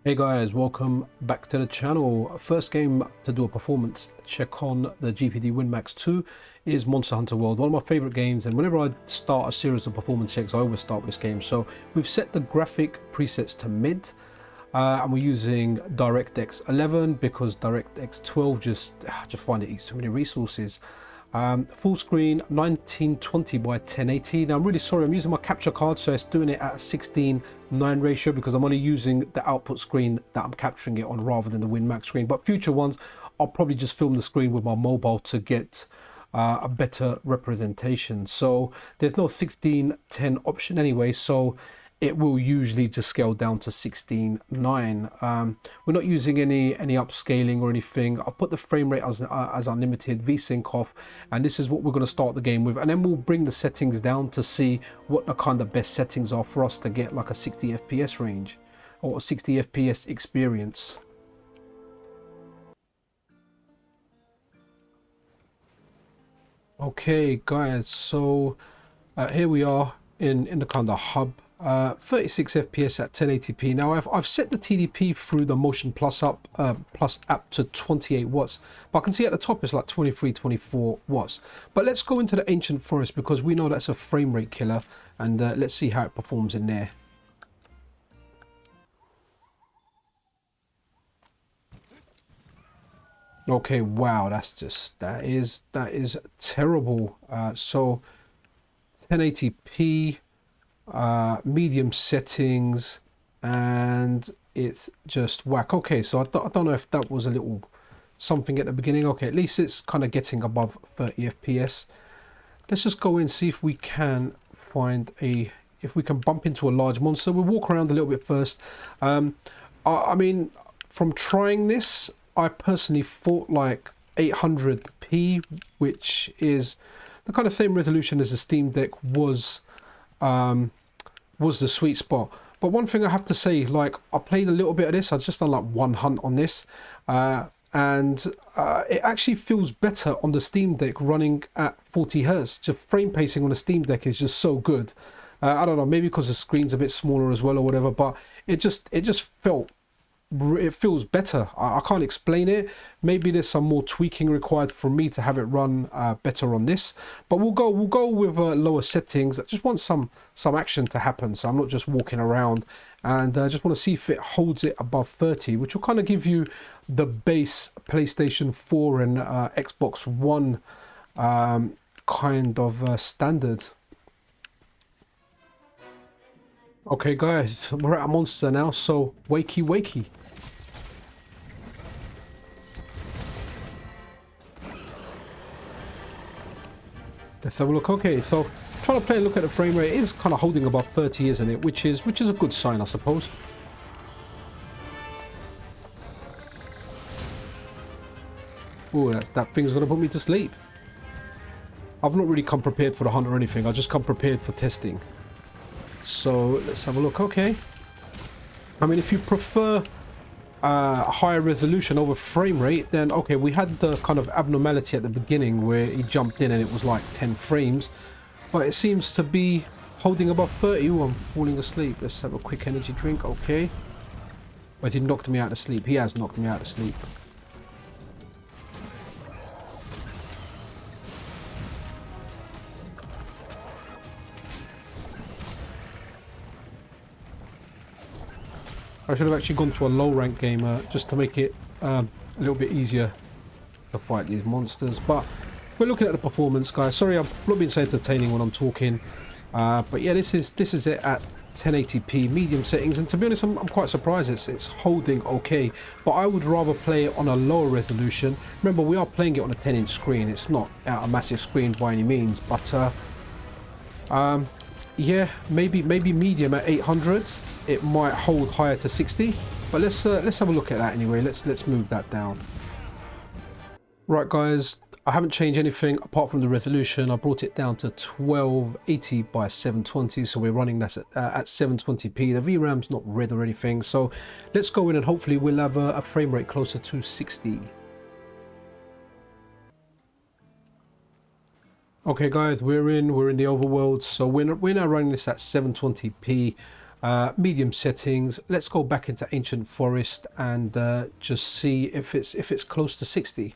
Hey guys, welcome back to the channel. First game to do a performance check on the GPD Win Max 2 is Monster Hunter World, one of my favorite games, and whenever I start a series of performance checks I always start with this game. So we've set the graphic presets to mid, and we're using DirectX 11 because DirectX 12 just find it eats too many resources. Full screen 1920 by 1080. Now I'm really sorry, I'm using my capture card, so it's doing it at a 16:9 ratio because I'm only using the output screen that I'm capturing it on rather than the Win Max screen. But future ones I'll probably just film the screen with my mobile to get a better representation. So there's no 16:10 option anyway, so it will usually just scale down to 16:9. We're not using any upscaling or anything. I'll put the frame rate as unlimited, VSync off, and this is what we're going to start the game with, and then we'll bring the settings down to see what the kind of best settings are for us to get like a 60 FPS range or a 60 FPS experience. Okay guys, so here we are in the kind of hub. 36 FPS at 1080p. Now I've set the TDP through the Motion Plus app to 28 watts, but I can see at the top it's like 23, 24 watts. But let's go into the Ancient Forest because we know that's a frame rate killer, and let's see how it performs in there. Okay, wow, that is terrible. So 1080p, medium settings, and it's just whack. Okay, so I don't know if that was a little something at the beginning. Okay, at least it's kind of getting above 30 FPS. Let's just go in, see if we can find if we can bump into a large monster. We'll walk around a little bit first. I mean, from trying this, I personally thought like 800p, which is the kind of same resolution as the Steam Deck was the sweet spot. But one thing I have to say, like, I played a little bit of this. I've just done like one hunt on this, and it actually feels better on the Steam Deck running at 40 hertz. Just frame pacing on the Steam Deck is just so good. I don't know, maybe because the screen's a bit smaller as well or whatever, but it just feels better. I can't explain it. Maybe there's some more tweaking required for me to have it run better on this, but we'll go with lower settings. I just want some action to happen, so I'm not just walking around, and I just want to see if it holds it above 30, which will kind of give you the base PlayStation 4 and Xbox One kind of standard. Okay guys, we're at a monster now, so wakey. Let's have a look. Okay, so trying to play and look at the frame rate. It is kind of holding above 30, isn't it? Which is a good sign, I suppose. Oh, that thing's gonna put me to sleep. I've not really come prepared for the hunt or anything. I just come prepared for testing. So let's have a look. Okay. I mean, if you prefer a higher resolution over frame rate, then okay, we had the kind of abnormality at the beginning where he jumped in and it was like 10 frames, but it seems to be holding above 30. Ooh, I'm falling asleep. Let's have a quick energy drink. Okay. But he knocked me out of sleep. He has knocked me out of sleep. I should have actually gone to a low rank game just to make it a little bit easier to fight these monsters. But we're looking at the performance, guys. Sorry, I've not been so entertaining when I'm talking. But yeah, this is it at 1080p medium settings, and to be honest, I'm quite surprised it's holding okay. But I would rather play it on a lower resolution. Remember, we are playing it on a 10-inch screen. It's not a massive screen by any means, but yeah, maybe medium at 800. It might hold higher to 60, but let's have a look at that anyway. Let's move that down. Right guys, I haven't changed anything apart from the resolution. I brought it down to 1280 by 720, so we're running that at 720p. The VRAM's not red or anything, so let's go in and hopefully we'll have a frame rate closer to 60. Okay guys, we're in the overworld, so we're now running this at 720p. medium settings. Let's go back into Ancient Forest and just see if it's close to 60.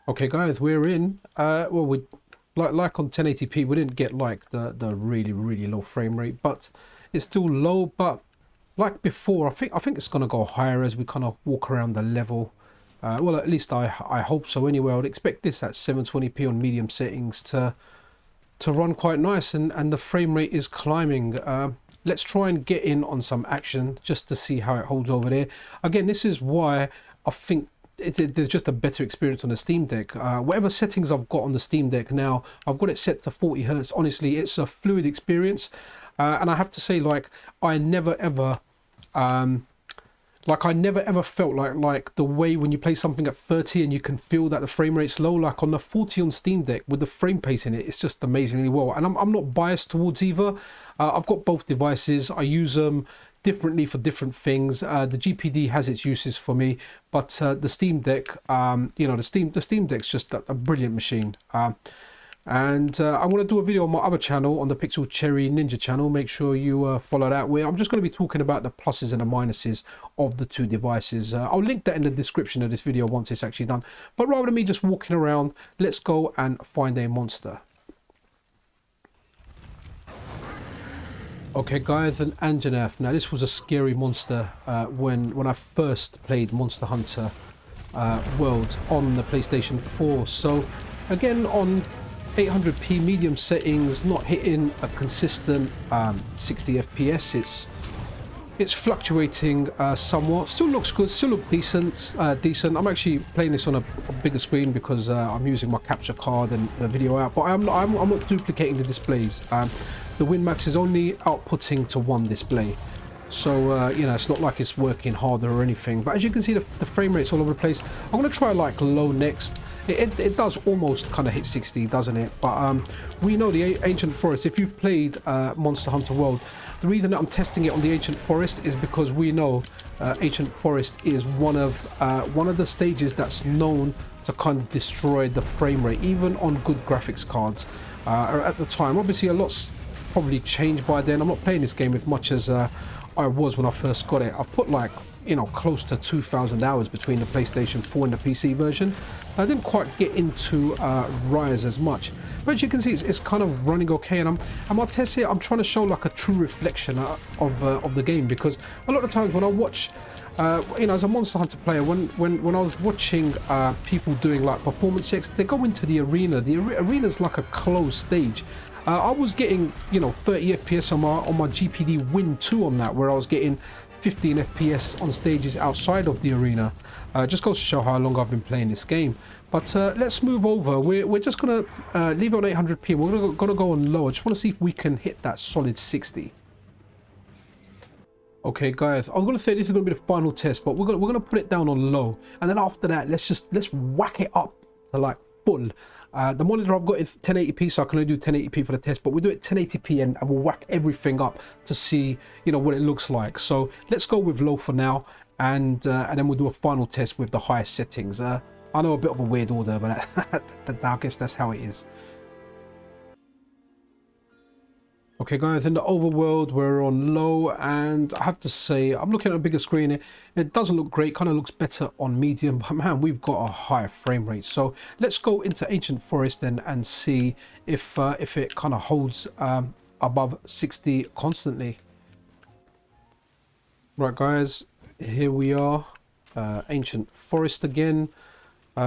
Okay guys, we're in. Well, we like on 1080p we didn't get like the really low frame rate, but it's still low. But like before, I think it's gonna go higher as we kind of walk around the level. Well, at least I hope so. Anyway, I would expect this at 720p on medium settings to run quite nice, and the frame rate is climbing. Let's try and get in on some action just to see how it holds over there. Again, this is why I think there's just a better experience on the Steam Deck. Whatever settings I've got on the Steam Deck now, I've got it set to 40 Hertz. Honestly, it's a fluid experience, and I have to say, like, I never ever felt like the way when you play something at 30 and you can feel that the frame rate's low. Like on the 40 on Steam Deck with the frame pace in it, it's just amazingly well. And I'm not biased towards either. I've got both devices. I use them differently for different things. The GPD has its uses for me, but the Steam Deck, you know, the Steam Deck's just a brilliant machine. And I'm going to do a video on my other channel, on the Pixel Cherry Ninja channel. Make sure you follow that, where I'm just going to be talking about the pluses and the minuses of the two devices. I'll link that in the description of this video once it's actually done. But rather than me just walking around, let's go and find a monster. Okay guys, an Anjanath. Now this was a scary monster when I first played Monster Hunter World on the PlayStation 4. So again, on 800p medium settings, not hitting a consistent 60 FPS. It's fluctuating somewhat. Still looks good, still look decent. I'm actually playing this on a bigger screen because I'm using my capture card and the video out, but I'm not duplicating the displays. The Win Max is only outputting to one display, so you know, it's not like it's working harder or anything. But as you can see, the frame rate's all over the place. I'm going to try like low next. It does almost kind of hit 60, doesn't it? But we know the Ancient Forest. If you've played Monster Hunter World, the reason that I'm testing it on the Ancient Forest is because we know Ancient Forest is one of the stages that's known to kind of destroy the frame rate, even on good graphics cards. At the time, obviously a lot's probably changed by then. I'm not playing this game as much as I was when I first got it. I've put like, you know, close to 2,000 hours between the PlayStation 4 and the PC version. I didn't quite get into Rise as much, but as you can see, it's kind of running okay. And my test here, I'm trying to show like a true reflection of the game, because a lot of times when I watch, you know, as a Monster Hunter player, when I was watching people doing like performance checks, they go into the arena. The arena's like a closed stage. I was getting, you know, 30 FPS on my GPD Win 2 on that, where I was getting 15 FPS on stages outside of the arena. Just goes to show how long I've been playing this game. But let's move over. We're just gonna leave it on 800p. We're gonna go on low. I just want to see if we can hit that solid 60. Okay guys, I was gonna say this is gonna be the final test, but we're gonna put it down on low, and then after that let's whack it up to like full. The monitor I've got is 1080p, so I can only do 1080p for the test, but we'll do it 1080p and we'll whack everything up to see, you know, what it looks like. So let's go with low for now, and then we'll do a final test with the highest settings. I know, a bit of a weird order, but I guess that's how it is. Okay guys, in the overworld we're on low, and I have to say, I'm looking at a bigger screen. It doesn't look great, kind of looks better on medium, but man, we've got a higher frame rate. So let's go into Ancient Forest then and see if it kind of holds above 60 constantly. Right guys, here we are, Ancient Forest again.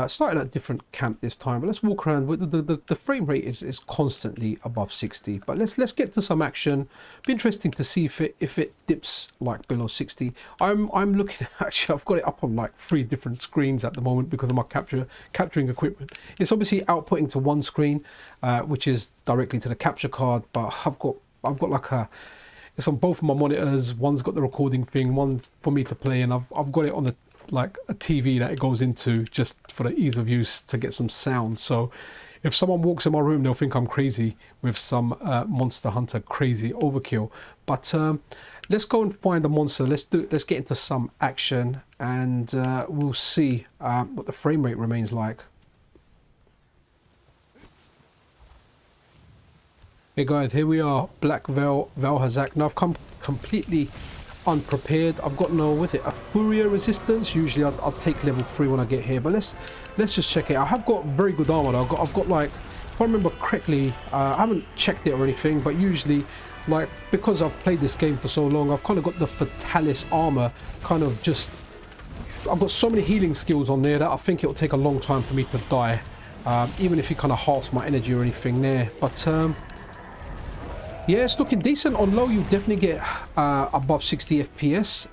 Started at a different camp this time, but let's walk around. The frame rate is constantly above 60, but let's get to some action. Be interesting to see if it dips like below 60. I'm looking, actually I've got it up on like 3 different screens at the moment because of my capturing equipment. It's obviously outputting to one screen, which is directly to the capture card, but I've got like it's on both of my monitors. One's got the recording thing, one for me to play, and I've got it on the like a TV that it goes into just for the ease of use to get some sound. So if someone walks in my room, they'll think I'm crazy with some Monster Hunter crazy overkill. But let's go and find the monster. Let's get into some action, and we'll see what the frame rate remains like. Hey guys, here we are, Black Veil, Valhazak. Now I've come completely unprepared. I've got no, with it, a Fourier resistance. Usually I'll take level 3 when I get here, but let's just check it. I have got very good armor though. I've got like, if I remember correctly, I haven't checked it or anything, but usually, like, because I've played this game for so long, I've kind of got the Fatalis armor kind of just, I've got so many healing skills on there that I think it'll take a long time for me to die, even if it kind of halves my energy or anything there. But yeah, it's looking decent. On low, you definitely get above 60 FPS.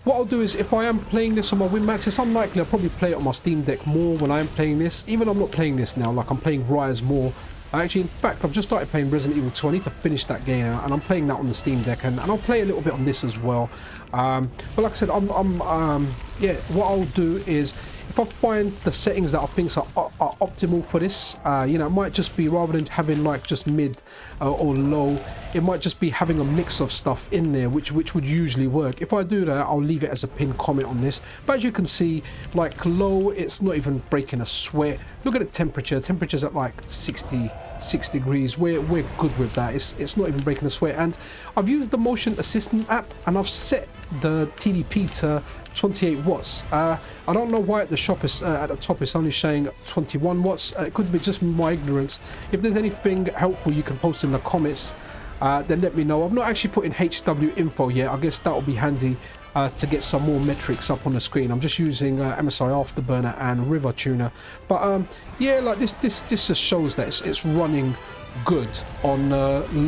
What I'll do is, if I am playing this on my Win Max, it's unlikely I'll probably play it on my Steam Deck more when I'm playing this. Even though I'm not playing this now, like I'm playing Rise more. Actually, in fact, I've just started playing Resident Evil 2. I need to finish that game out, and I'm playing that on the Steam Deck, and I'll play a little bit on this as well. But like I said, yeah, what I'll do is, if I find the settings that I think are optimal for this, you know, it might just be, rather than having like just mid or low, it might just be having a mix of stuff in there, which would usually work. If I do that, I'll leave it as a pinned comment on this. But as you can see, like low, it's not even breaking a sweat. Look at the temperature. Temperature's at like 66 degrees. We're good with that. It's not even breaking a sweat. And I've used the motion assistant app, and I've set the TDP to 28 watts. I don't know why at the shop is at the top it's only showing 21 watts. It could be just my ignorance. If there's anything helpful you can post in the comments, then let me know. I've not actually put in HW info yet. I guess that will be handy to get some more metrics up on the screen. I'm just using MSI Afterburner and River Tuner. But yeah, like this just shows that it's running good on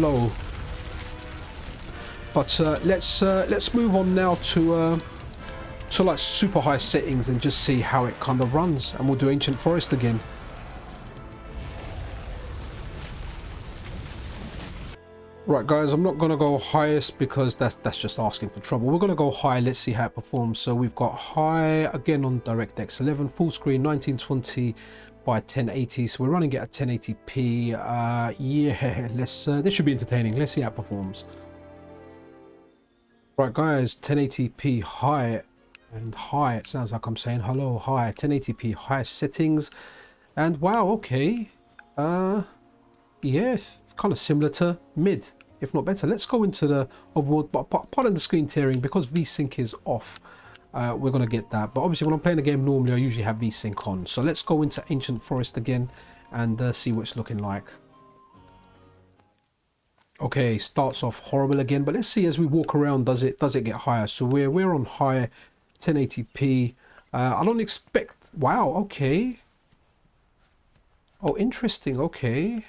low. But let's move on now to like super high settings and just see how it kind of runs, and we'll do Ancient Forest again. Right guys, I'm not gonna go highest because that's just asking for trouble. We're gonna go high. Let's see how it performs. So we've got high again on DirectX 11, full screen 1920 by 1080. So we're running it at 1080p. Yeah, let's this should be entertaining. Let's see how it performs. Right guys, 1080p high. And high, it sounds like I'm saying hello, high, 1080p high settings. And wow, okay, yeah, it's kind of similar to mid, if not better. Let's go into the overworld, but pardon the screen tearing, because VSync is off, we're going to get that. But obviously when I'm playing the game normally, I usually have VSync on. So let's go into Ancient Forest again and see what it's looking like. Okay, starts off horrible again, but let's see as we walk around, does it get higher? So we're on high 1080p. I don't expect, wow, okay, oh interesting, okay,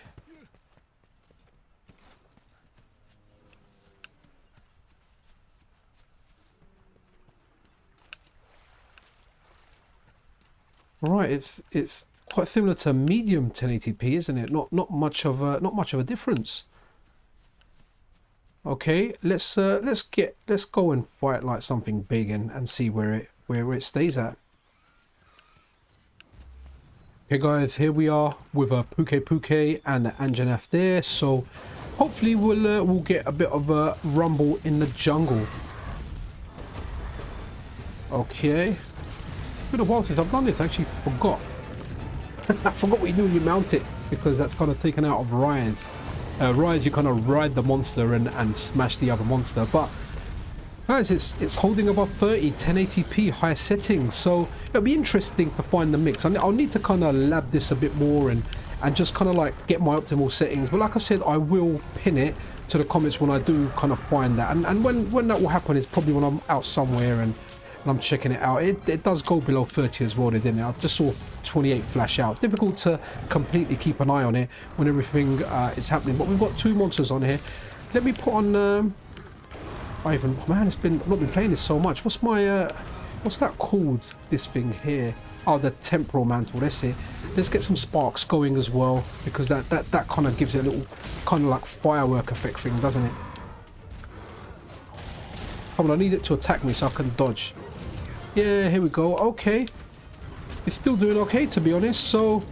right, it's quite similar to medium 1080p, isn't it? Not much of a difference. Okay, let's go and fight like something big and see where it stays at. Okay guys, here we are with a Puke and Anjanath there. So hopefully we'll get a bit of a rumble in the jungle. Okay, it's been a while since I've done this. I actually forgot. I forgot what you do when you mount it, because that's kind of taken out of Rise. Rise, you kind of ride the monster and smash the other monster, but guys, it's holding above 30, 1080p high settings, so it'll be interesting to find the mix. I'll need to kind of lab this a bit more and just kind of like get my optimal settings. But like I said, I will pin it to the comments when I do kind of find that, and when that will happen is probably when I'm out somewhere and I'm checking it out. It does go below 30 as well, didn't it? I just saw 28 flash out. Difficult to completely keep an eye on it when everything is happening. But we've got two monsters on here. Let me put on man, I've not been playing this so much. What's my what's that called, this thing here? Oh, the temporal mantle. That's it. Let's get some sparks going as well, because that kind of gives it a little kind of like firework effect thing, doesn't it? Come on, I need it to attack me so I can dodge. Yeah, here we go. Okay, it's still doing okay, to be honest. So if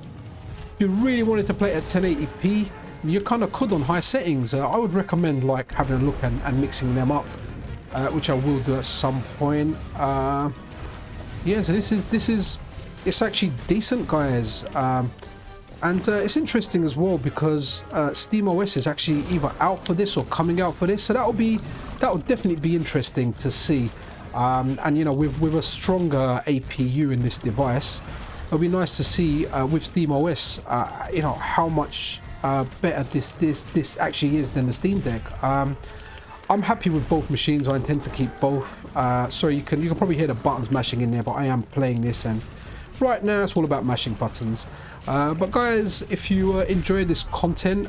you really wanted to play at 1080p, you kind of could on high settings. I would recommend like having a look and mixing them up, which I will do at some point. Yeah, so this is it's actually decent, guys. And it's interesting as well because SteamOS is actually either out for this or coming out for this, so that will definitely be interesting to see. And you know, with a stronger APU in this device, it'll be nice to see with SteamOS, you know, how much better this actually is than the Steam Deck. I'm happy with both machines. I intend to keep both. Sorry, you can probably hear the buttons mashing in there, but I am playing this, and right now it's all about mashing buttons. But guys, if you enjoy this content,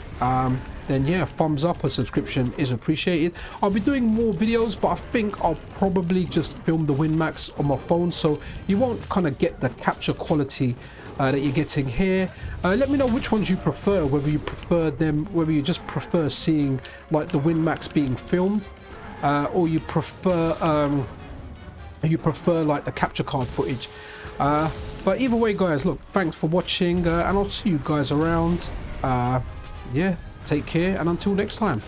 then yeah, thumbs up or subscription is appreciated. I'll be doing more videos, but I think I'll probably just film the Win Max on my phone, so you won't kind of get the capture quality that you're getting here. Let me know which ones you prefer, whether you prefer them, whether you just prefer seeing like the Win Max being filmed, or you prefer like the capture card footage. But either way, guys, look, thanks for watching, and I'll see you guys around. Yeah, take care, and until next time.